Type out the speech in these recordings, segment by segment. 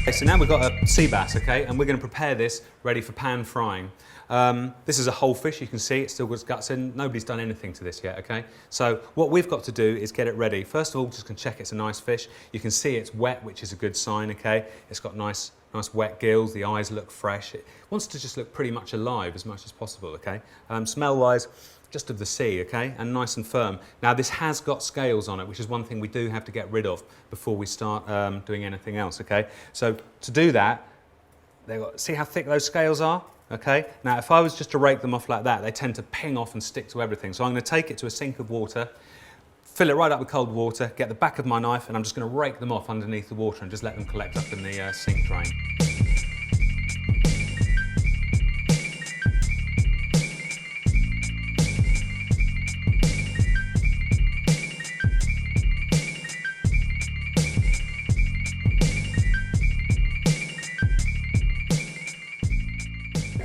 Okay, so now we've got a sea bass, okay, and we're going to prepare this ready for pan frying. This is a whole fish, you can see it's still got its guts in. Nobody's done anything to this yet, okay? So what we've got to do is get it ready. First of all, just gonna check it's a nice fish. You can see it's wet, which is a good sign, okay? It's got nice wet gills, the eyes look fresh. It wants to just look pretty much alive as much as possible, okay? Smell-wise, just of the sea, okay? And nice and firm. Now this has got scales on it, which is one thing we do have to get rid of before we start doing anything else, okay? So to do that, see how thick those scales are? Okay, now if I was just to rake them off like that, they tend to ping off and stick to everything. So I'm going to take it to a sink of water, fill it right up with cold water, get the back of my knife, and I'm just going to rake them off underneath the water and just let them collect up in the sink drain.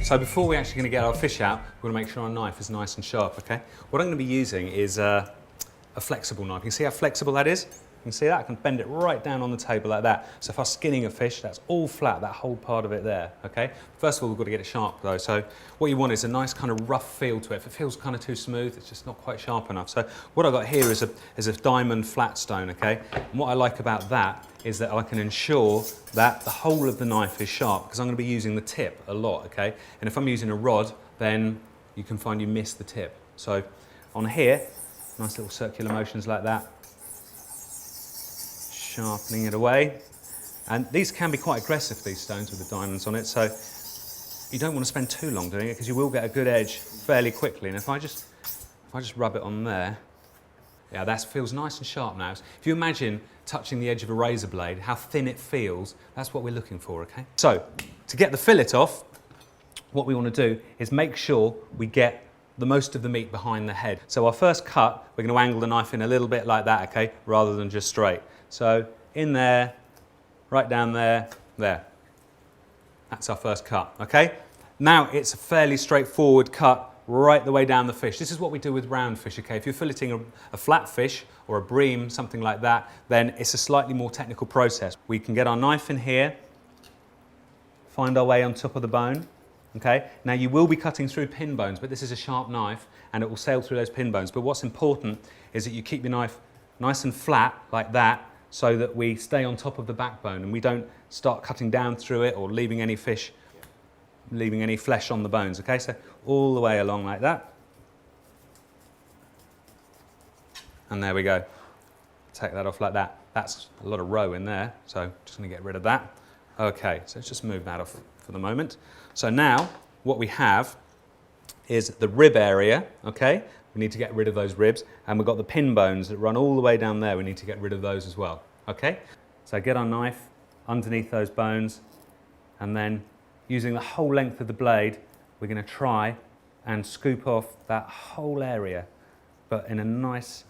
So before we're actually going to get our fish out, we're going to make sure our knife is nice and sharp, okay? What I'm going to be using is a flexible knife. You can see how flexible that is? You can see that? I can bend it right down on the table like that. So if I'm skinning a fish, that's all flat, that whole part of it there, okay? First of all, we've got to get it sharp though. So what you want is a nice kind of rough feel to it. If it feels kind of too smooth, it's just not quite sharp enough. So what I've got here is a diamond flat stone, okay? And what I like about that is that I can ensure that the whole of the knife is sharp because I'm going to be using the tip a lot, okay? And if I'm using a rod, then you can find you miss the tip. So on here, nice little circular motions like that, sharpening it away. And these can be quite aggressive, these stones with the diamonds on it, so you don't want to spend too long doing it because you will get a good edge fairly quickly. And if I just rub it on there, yeah, that feels nice and sharp now. If you imagine touching the edge of a razor blade, how thin it feels, that's what we're looking for, okay? So, to get the fillet off, what we want to do is make sure we get the most of the meat behind the head. So our first cut, we're going to angle the knife in a little bit like that, okay? Rather than just straight. So, in there, right down there, there. That's our first cut, okay? Now it's a fairly straightforward cut right the way down the fish. This is what we do with round fish, okay? If you're filleting a flat fish or a bream, something like that, then it's a slightly more technical process. We can get our knife in here, find our way on top of the bone, okay? Now you will be cutting through pin bones, but this is a sharp knife and it will sail through those pin bones. But what's important is that you keep your knife nice and flat like that so that we stay on top of the backbone and we don't start cutting down through it or leaving any flesh on the bones, okay? So all the way along like that. And there we go. Take that off like that. That's a lot of roe in there, so just going to get rid of that. Okay, so let's just move that off for the moment. So now what we have is the rib area, okay? We need to get rid of those ribs, and we've got the pin bones that run all the way down there. We need to get rid of those as well, okay? So get our knife underneath those bones, and then using the whole length of the blade, we're going to try and scoop off that whole area, but in a nice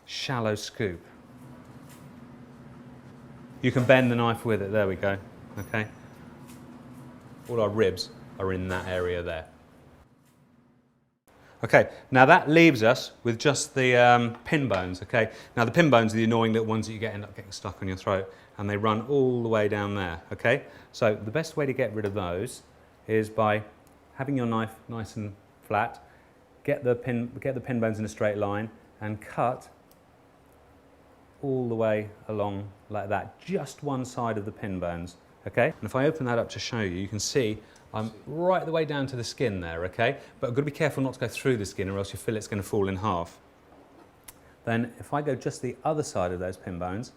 shallow scoop. You can bend the knife with it, there we go, okay? All our ribs are in that area there. Okay, now that leaves us with just the pin bones, okay? Now the pin bones are the annoying little ones that you end up getting stuck on your throat, and they run all the way down there, okay? So the best way to get rid of those is by having your knife nice and flat, get the pin bones in a straight line, and cut all the way along like that, just one side of the pin bones, okay? And if I open that up to show you, you can see I'm right the way down to the skin there, okay? But I've got to be careful not to go through the skin or else your fillet's going to fall in half. Then if I go just the other side of those pin bones,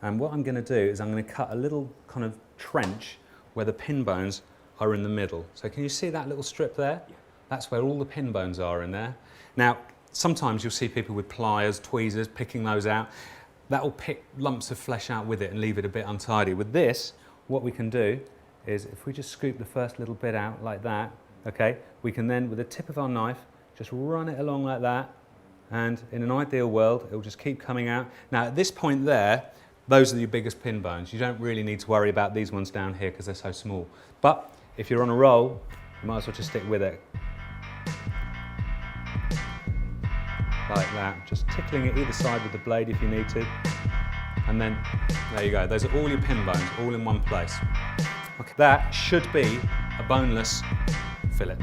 and what I'm going to do is I'm going to cut a little kind of trench where the pin bones are in the middle. So can you see that little strip there? Yeah. That's where all the pin bones are in there. Now, sometimes you'll see people with pliers, tweezers, picking those out. That will pick lumps of flesh out with it and leave it a bit untidy. With this, what we can do is if we just scoop the first little bit out like that, okay, we can then, with the tip of our knife, just run it along like that, and in an ideal world, it will just keep coming out. Now, at this point there, those are your biggest pin bones. You don't really need to worry about these ones down here because they're so small. But if you're on a roll, you might as well just stick with it. like that, just tickling it either side with the blade if you need to. And then, there you go, those are all your pin bones, all in one place. Okay, that should be a boneless fillet.